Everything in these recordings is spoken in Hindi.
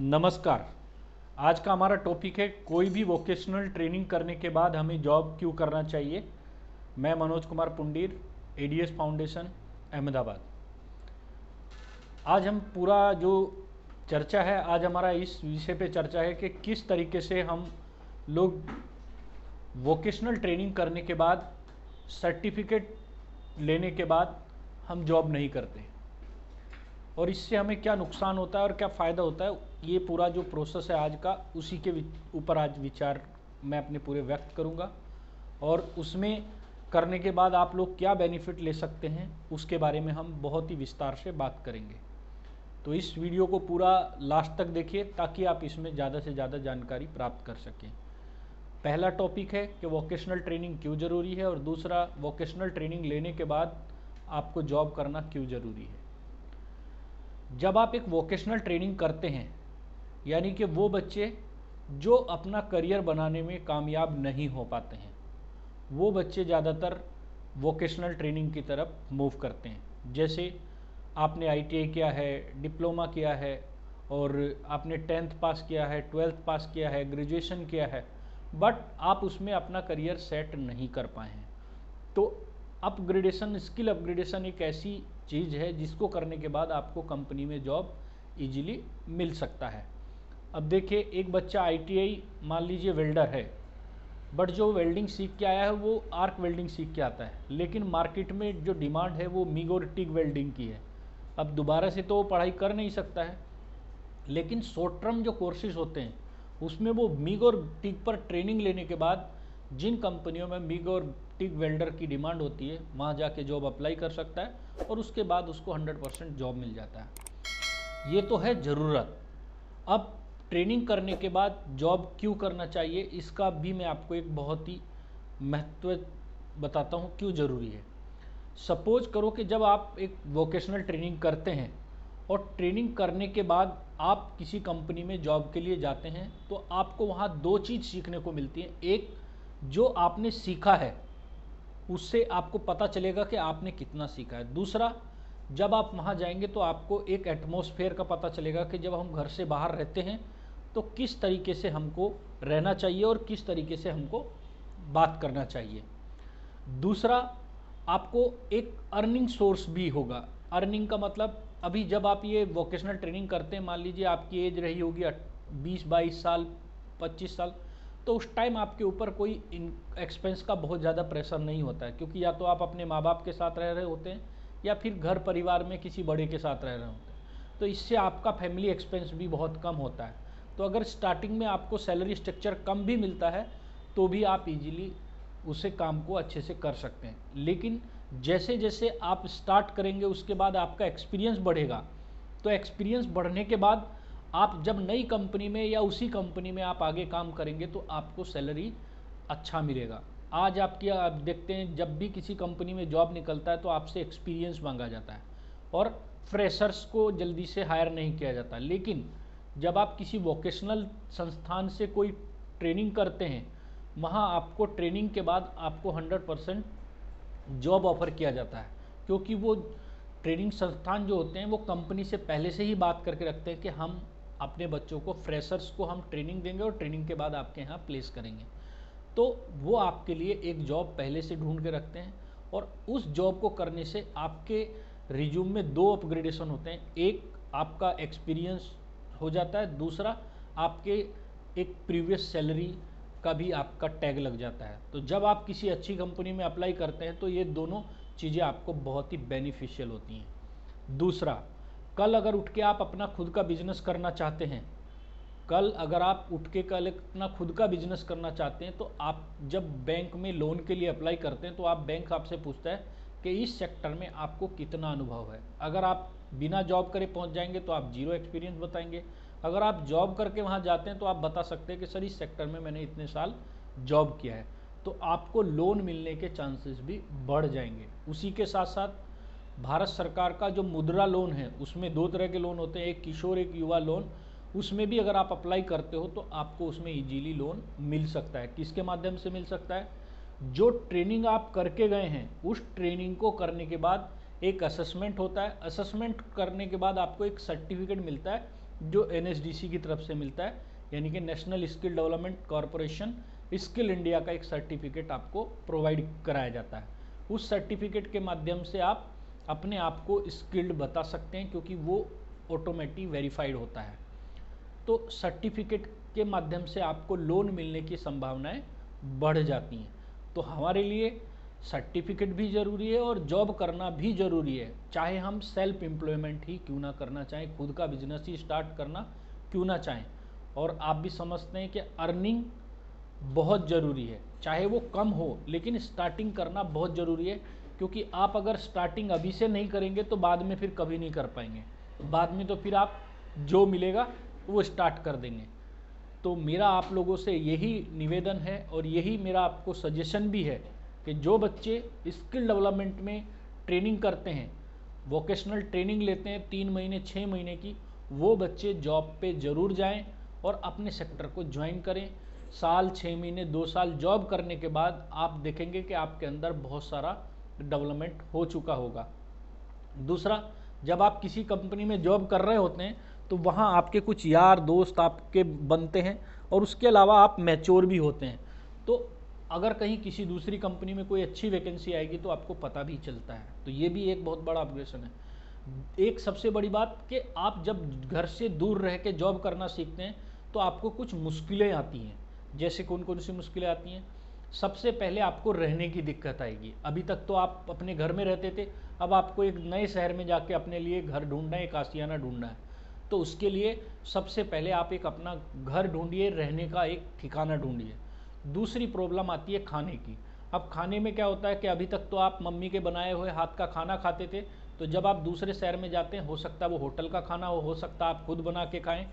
नमस्कार। आज का हमारा टॉपिक है कोई भी वोकेशनल ट्रेनिंग करने के बाद हमें जॉब क्यों करना चाहिए। मैं मनोज कुमार पुंडीर, एडीएस फाउंडेशन, अहमदाबाद। आज हम पूरा जो चर्चा है, आज हमारा इस विषय पे चर्चा है कि किस तरीके से हम लोग वोकेशनल ट्रेनिंग करने के बाद, सर्टिफिकेट लेने के बाद हम जॉब नहीं करते और इससे हमें क्या नुकसान होता है और क्या फ़ायदा होता है। ये पूरा जो प्रोसेस है आज का, उसी के ऊपर आज विचार मैं अपने पूरे व्यक्त करूँगा और उसमें करने के बाद आप लोग क्या बेनिफिट ले सकते हैं उसके बारे में हम बहुत ही विस्तार से बात करेंगे। तो इस वीडियो को पूरा लास्ट तक देखिए ताकि आप इसमें ज़्यादा से ज़्यादा जानकारी प्राप्त कर सकें। पहला टॉपिक है कि वोकेशनल ट्रेनिंग क्यों ज़रूरी है और दूसरा, वोकेशनल ट्रेनिंग लेने के बाद आपको जॉब करना क्यों ज़रूरी है। जब आप एक वोकेशनल ट्रेनिंग करते हैं, यानी कि वो बच्चे जो अपना करियर बनाने में कामयाब नहीं हो पाते हैं, वो बच्चे ज़्यादातर वोकेशनल ट्रेनिंग की तरफ मूव करते हैं। जैसे आपने आईटीआई किया है, डिप्लोमा किया है और आपने 10th पास किया है, 12th पास किया है, ग्रेजुएशन किया है, बट आप उसमें अपना करियर सेट नहीं कर पाए हैं। तो अपग्रेडेशन, स्किल अपग्रेडेशन एक ऐसी चीज़ है जिसको करने के बाद आपको कंपनी में जॉब इजीली मिल सकता है। अब देखिए, एक बच्चा आईटीआई मान लीजिए वेल्डर है, बट जो वेल्डिंग सीख के आया है वो आर्क वेल्डिंग सीख के आता है, लेकिन मार्केट में जो डिमांड है वो मिग और टिग वेल्डिंग की है। अब दोबारा से तो वो पढ़ाई कर नहीं सकता है, लेकिन शॉर्ट टर्म जो कोर्सेज होते हैं उसमें वो मिग और टिग पर ट्रेनिंग लेने के बाद जिन कंपनियों में मिग और टिग वेल्डर की डिमांड होती है वहाँ जाके जॉब अप्लाई कर सकता है और उसके बाद उसको 100% जॉब मिल जाता है। ये तो है ज़रूरत। अब ट्रेनिंग करने के बाद जॉब क्यों करना चाहिए, इसका भी मैं आपको एक बहुत ही महत्व बताता हूँ क्यों ज़रूरी है। सपोज करो कि जब आप एक वोकेशनल ट्रेनिंग करते हैं और ट्रेनिंग करने के बाद आप किसी कंपनी में जॉब के लिए जाते हैं, तो आपको वहाँ दो चीज़ सीखने को मिलती है। एक, जो आपने सीखा है उससे आपको पता चलेगा कि आपने कितना सीखा है। दूसरा, जब आप वहाँ जाएंगे तो आपको एक एटमॉस्फेयर का पता चलेगा कि जब हम घर से बाहर रहते हैं तो किस तरीके से हमको रहना चाहिए और किस तरीके से हमको बात करना चाहिए। दूसरा, आपको एक अर्निंग सोर्स भी होगा। अर्निंग का मतलब, अभी जब आप ये वोकेशनल ट्रेनिंग करते हैं, मान लीजिए आपकी एज रही होगी 20-22 साल, 25 साल, तो उस टाइम आपके ऊपर कोई एक्सपेंस का बहुत ज़्यादा प्रेशर नहीं होता है, क्योंकि या तो आप अपने माँ बाप के साथ रह रहे होते हैं या फिर घर परिवार में किसी बड़े के साथ रह रहे होते हैं, तो इससे आपका फैमिली एक्सपेंस भी बहुत कम होता है। तो अगर स्टार्टिंग में आपको सैलरी स्ट्रक्चर कम भी मिलता है तो भी आप इजीली उसे काम को अच्छे से कर सकते हैं। लेकिन जैसे जैसे आप स्टार्ट करेंगे उसके बाद आपका एक्सपीरियंस बढ़ेगा, तो एक्सपीरियंस बढ़ने के बाद आप जब नई कंपनी में या उसी कंपनी में आप आगे काम करेंगे तो आपको सैलरी अच्छा मिलेगा। आज आपकी, आप देखते हैं जब भी किसी कंपनी में जॉब निकलता है तो आपसे एक्सपीरियंस मांगा जाता है और फ्रेशर्स को जल्दी से हायर नहीं किया जाता। लेकिन जब आप किसी वोकेशनल संस्थान से कोई ट्रेनिंग करते हैं, वहाँ आपको ट्रेनिंग के बाद आपको 100% जॉब ऑफर किया जाता है, क्योंकि वो ट्रेनिंग संस्थान जो होते हैं वो कंपनी से पहले से ही बात करके रखते हैं कि हम अपने बच्चों को, फ्रेशर्स को हम ट्रेनिंग देंगे और ट्रेनिंग के बाद आपके यहाँ प्लेस करेंगे। तो वो आपके लिए एक जॉब पहले से ढूंढ के रखते हैं और उस जॉब को करने से आपके रिज्यूम में दो अपग्रेडेशन होते हैं। एक, आपका एक्सपीरियंस हो जाता है, दूसरा आपके एक प्रीवियस सैलरी का भी आपका टैग लग जाता है। तो जब आप किसी अच्छी कंपनी में अप्लाई करते हैं तो ये दोनों चीज़ें आपको बहुत ही बेनिफिशियल होती हैं। दूसरा, कल अगर उठ के आप अपना खुद का बिजनेस करना चाहते हैं, कल अगर आप उठ के कल अपना खुद का बिजनेस करना चाहते हैं, तो आप जब बैंक में लोन के लिए अप्लाई करते हैं तो आप, बैंक आपसे पूछता है कि इस सेक्टर में आपको कितना अनुभव है। अगर आप बिना जॉब करे पहुंच जाएंगे तो आप जीरो एक्सपीरियंस बताएंगे। अगर आप जॉब करके वहां जाते हैं तो आप बता सकते हैं कि सर इस सेक्टर में मैंने इतने साल जॉब किया है, तो आपको लोन मिलने के चांसेस भी बढ़ जाएंगे। उसी के साथ साथ भारत सरकार का जो मुद्रा लोन है, उसमें दो तरह के लोन होते हैं, एक किशोर, एक युवा लोन। उसमें भी अगर आप अप्लाई करते हो तो आपको उसमें इजीली लोन मिल सकता है। किसके माध्यम से मिल सकता है? जो ट्रेनिंग आप करके गए हैं, उस ट्रेनिंग को करने के बाद एक असेसमेंट होता है। असेसमेंट करने के बाद आपको एक सर्टिफिकेट मिलता है जो NSDC की तरफ से मिलता है, यानी कि national skill development corporation skill India का एक सर्टिफिकेट आपको प्रोवाइड कराया जाता है। उस सर्टिफिकेट के माध्यम से आप अपने आप को स्किल्ड बता सकते हैं, क्योंकि वो ऑटोमेटिक वेरीफाइड होता है। तो सर्टिफिकेट के माध्यम से आपको लोन मिलने की संभावनाएं बढ़ जाती हैं। तो हमारे लिए सर्टिफिकेट भी ज़रूरी है और जॉब करना भी ज़रूरी है, चाहे हम सेल्फ एम्प्लॉयमेंट ही क्यों ना करना चाहें, खुद का बिजनेस ही स्टार्ट करना क्यों ना चाहें। और आप भी समझते हैं कि अर्निंग बहुत ज़रूरी है, चाहे वो कम हो, लेकिन स्टार्टिंग करना बहुत ज़रूरी है, क्योंकि आप अगर स्टार्टिंग अभी से नहीं करेंगे तो बाद में फिर कभी नहीं कर पाएंगे। बाद में तो फिर आप जो मिलेगा वो स्टार्ट कर देंगे। तो मेरा आप लोगों से यही निवेदन है और यही मेरा आपको सजेशन भी है कि जो बच्चे स्किल डेवलपमेंट में ट्रेनिंग करते हैं, वोकेशनल ट्रेनिंग लेते हैं 3 महीने 6 महीने की, वो बच्चे जॉब पे ज़रूर जाएं और अपने सेक्टर को ज्वाइन करें। साल 6 महीने 2 साल जॉब करने के बाद आप देखेंगे कि आपके अंदर बहुत सारा डेवलपमेंट हो चुका होगा। दूसरा, जब आप किसी कंपनी में जॉब कर रहे होते हैं तो वहाँ आपके कुछ यार दोस्त आपके बनते हैं और उसके अलावा आप मैच्योर भी होते हैं। तो अगर कहीं किसी दूसरी कंपनी में कोई अच्छी वैकेंसी आएगी तो आपको पता भी चलता है। तो ये भी एक बहुत बड़ा अपग्रेडेशन है। एक सबसे बड़ी बात कि आप जब घर से दूर रह के जॉब करना सीखते हैं तो आपको कुछ मुश्किलें आती हैं। जैसे कौन कौन सी मुश्किलें आती हैं? सबसे पहले आपको रहने की दिक्कत आएगी। अभी तक तो आप अपने घर में रहते थे, अब आपको एक नए शहर में जाके अपने लिए घर ढूंढना है, एक आशियाना ढूंढना है। तो उसके लिए सबसे पहले आप एक अपना घर ढूंढिए, रहने का एक ठिकाना ढूंढिए। दूसरी प्रॉब्लम आती है खाने की। अब खाने में क्या होता है कि अभी तक तो आप मम्मी के बनाए हुए हाथ का खाना खाते थे, तो जब आप दूसरे शहर में जाते हैं, हो सकता है वो होटल का खाना हो सकता है आप खुद बना के खाएं,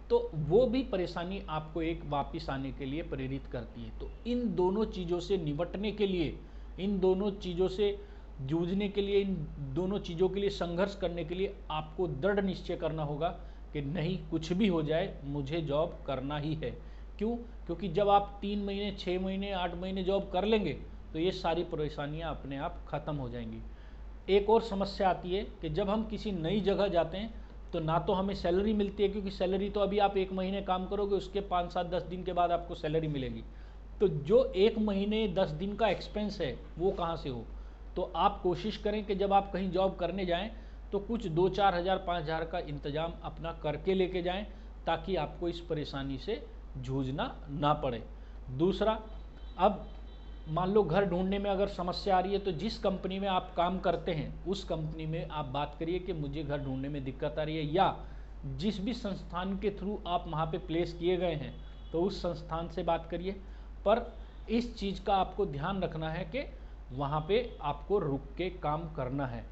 तो वो भी परेशानी आपको एक वापस आने के लिए प्रेरित करती है। तो इन दोनों चीज़ों से निपटने के लिए, इन दोनों चीज़ों से जूझने के लिए, इन दोनों चीज़ों के लिए संघर्ष करने के लिए आपको दृढ़ निश्चय करना होगा कि नहीं, कुछ भी हो जाए मुझे जॉब करना ही है। क्यों? क्योंकि जब आप 3 महीने 6 महीने 8 महीने जॉब कर लेंगे तो ये सारी परेशानियां अपने आप ख़त्म हो जाएंगी। एक और समस्या आती है कि जब हम किसी नई जगह जाते हैं तो ना तो हमें सैलरी मिलती है, क्योंकि सैलरी तो अभी आप 1 महीने काम करोगे, उसके 5 7 10 दिन के बाद आपको सैलरी मिलेगी। तो जो 1 महीने 10 दिन का एक्सपेंस है वो कहाँ से हो? तो आप कोशिश करें कि जब आप कहीं जॉब करने जाएं तो कुछ 2-4 हज़ार 5 हज़ार का इंतजाम अपना करके लेके जाएं, ताकि आपको इस परेशानी से जूझना ना पड़े। दूसरा, अब मान लो घर ढूंढने में अगर समस्या आ रही है तो जिस कंपनी में आप काम करते हैं उस कंपनी में आप बात करिए कि मुझे घर ढूंढने में दिक्कत आ रही है, या जिस भी संस्थान के थ्रू आप वहाँ पे प्लेस किए गए हैं तो उस संस्थान से बात करिए। पर इस चीज़ का आपको ध्यान रखना है कि वहाँ पे आपको रुक के काम करना है।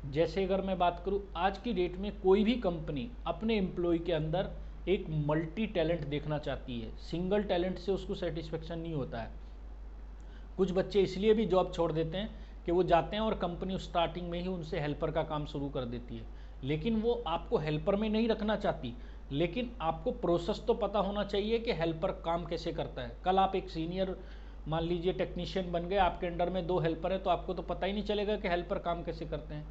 जैसे अगर मैं बात करूँ, आज की डेट में कोई भी कंपनी अपने एम्प्लॉय के अंदर एक मल्टी टैलेंट देखना चाहती है। सिंगल टैलेंट से उसको सेटिस्फेक्शन नहीं होता है। कुछ बच्चे इसलिए भी जॉब छोड़ देते हैं कि वो जाते हैं और कंपनी स्टार्टिंग में ही उनसे हेल्पर का काम शुरू कर देती है, लेकिन वो आपको हेल्पर में नहीं रखना चाहती, लेकिन आपको प्रोसेस तो पता होना चाहिए कि हेल्पर काम कैसे करता है। कल आप एक सीनियर मान लीजिए टेक्नीशियन बन गए, आपके अंडर में 2 हेल्पर है, तो आपको तो पता ही नहीं चलेगा कि हेल्पर काम कैसे करते हैं।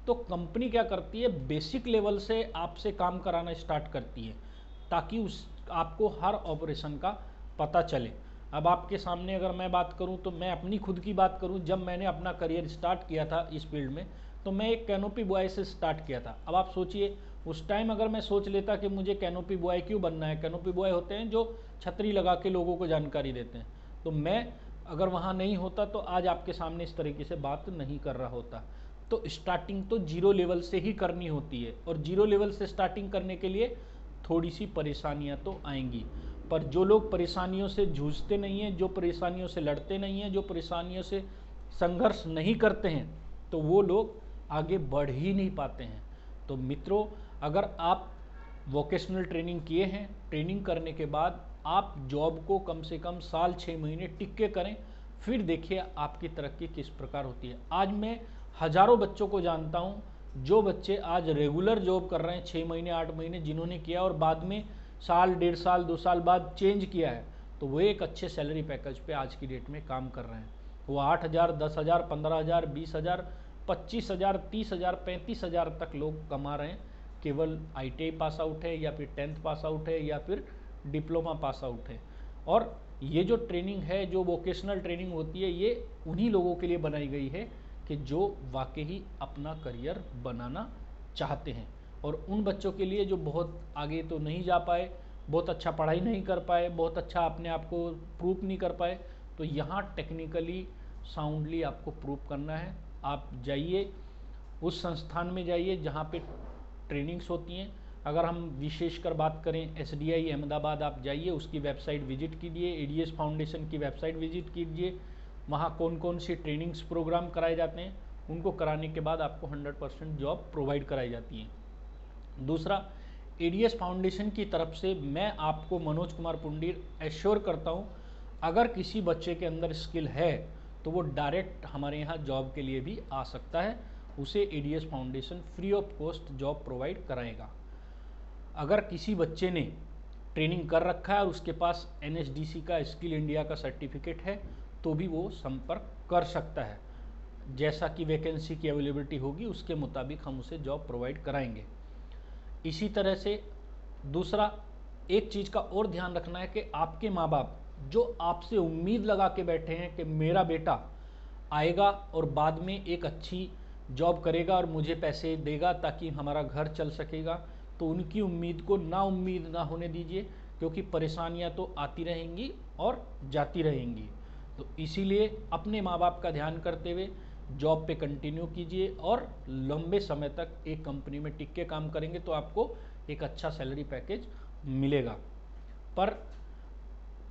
तो कंपनी क्या करती है, बेसिक लेवल से आपसे काम कराना स्टार्ट करती है, ताकि उस आपको हर ऑपरेशन का पता चले। अब आपके सामने अगर मैं बात करूं तो मैं अपनी खुद की बात करूं, जब मैंने अपना करियर स्टार्ट किया था इस फील्ड में तो मैं एक कैनोपी बॉय से स्टार्ट किया था। अब आप सोचिए, उस टाइम अगर मैं सोच लेता कि मुझे कैनोपी बॉय क्यों बनना है, कैनोपी बॉय होते हैं जो छतरी लगा के लोगों को जानकारी देते हैं, तो मैं अगर वहाँ नहीं होता तो आज आपके सामने इस तरीके से बात नहीं कर रहा होता। तो स्टार्टिंग तो जीरो लेवल से ही करनी होती है, और जीरो लेवल से स्टार्टिंग करने के लिए थोड़ी सी परेशानियां तो आएंगी, पर जो लोग परेशानियों से जूझते नहीं हैं, जो परेशानियों से लड़ते नहीं हैं, जो परेशानियों से संघर्ष नहीं करते हैं, तो वो लोग आगे बढ़ ही नहीं पाते हैं। तो मित्रों, अगर आप वोकेशनल ट्रेनिंग किए हैं, ट्रेनिंग करने के बाद आप जॉब को कम से कम साल 6 महीने टिक के करें, फिर देखिए आपकी तरक्की किस प्रकार होती है। आज मैं हज़ारों बच्चों को जानता हूँ जो बच्चे आज रेगुलर जॉब कर रहे हैं 6 महीने 8 महीने, जिन्होंने किया और बाद में साल 1.5 साल 2 साल बाद चेंज किया है, तो वो एक अच्छे सैलरी पैकेज पे आज की डेट में काम कर रहे हैं। वो 8,000 10,000 15,000 20,000 25,000 30,000 35,000 तक लोग कमा रहे हैं केवल ITI पास आउट है या फिर 10th पास आउट है या फिर डिप्लोमा पास आउट है। और ये जो ट्रेनिंग है, जो वोकेशनल ट्रेनिंग होती है, ये उन्हीं लोगों के लिए बनाई गई है कि जो वाकई अपना करियर बनाना चाहते हैं, और उन बच्चों के लिए जो बहुत आगे तो नहीं जा पाए, बहुत अच्छा पढ़ाई नहीं कर पाए, बहुत अच्छा अपने आप को प्रूफ नहीं कर पाए, तो यहाँ टेक्निकली साउंडली आपको प्रूफ करना है। आप जाइए, उस संस्थान में जाइए जहाँ पे ट्रेनिंग्स होती हैं। अगर हम विशेषकर बात करें SDI अहमदाबाद, आप जाइए, उसकी वेबसाइट विजिट कीजिए, ADS फाउंडेशन की वेबसाइट विजिट कीजिए, वहाँ कौन कौन सी ट्रेनिंग्स प्रोग्राम कराए जाते हैं, उनको कराने के बाद आपको 100% जॉब प्रोवाइड कराई जाती हैं। दूसरा, ADS फाउंडेशन की तरफ से मैं आपको मनोज कुमार पुंडीर एश्योर करता हूँ, अगर किसी बच्चे के अंदर स्किल है तो वो डायरेक्ट हमारे यहाँ जॉब के लिए भी आ सकता है, उसे ADS foundation free of cost job provide कराएगा। अगर किसी बच्चे ने ट्रेनिंग कर रखा है और उसके पास NSDC का, स्किल इंडिया का सर्टिफिकेट है, तो भी वो संपर्क कर सकता है। जैसा कि वैकेंसी की अवेलेबिलिटी होगी उसके मुताबिक हम उसे जॉब प्रोवाइड कराएंगे। इसी तरह से दूसरा, एक चीज़ का और ध्यान रखना है कि आपके माँ बाप जो आपसे उम्मीद लगा के बैठे हैं कि मेरा बेटा आएगा और बाद में एक अच्छी जॉब करेगा और मुझे पैसे देगा ताकि हमारा घर चल सकेगा, तो उनकी उम्मीद को नाउम्मीद ना होने दीजिए, क्योंकि परेशानियां तो आती रहेंगी और जाती रहेंगी। तो इसीलिए अपने माँ बाप का ध्यान करते हुए जॉब पे कंटिन्यू कीजिए, और लंबे समय तक एक कंपनी में टिक के काम करेंगे तो आपको एक अच्छा सैलरी पैकेज मिलेगा। पर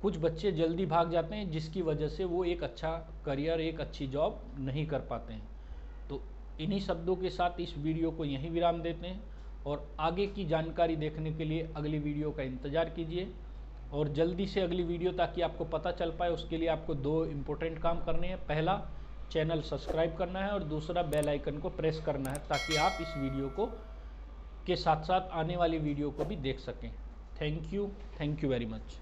कुछ बच्चे जल्दी भाग जाते हैं, जिसकी वजह से वो एक अच्छा करियर, एक अच्छी जॉब नहीं कर पाते हैं। तो इन्हीं शब्दों के साथ इस वीडियो को यहीं विराम देते हैं, और आगे की जानकारी देखने के लिए अगली वीडियो का इंतज़ार कीजिए, और जल्दी से अगली वीडियो, ताकि आपको पता चल पाए। उसके लिए आपको 2 इम्पोर्टेंट काम करने हैं। पहला, चैनल सब्सक्राइब करना है, और दूसरा बेल आइकन को प्रेस करना है, ताकि आप इस वीडियो को के साथ साथ आने वाली वीडियो को भी देख सकें। Thank you very much.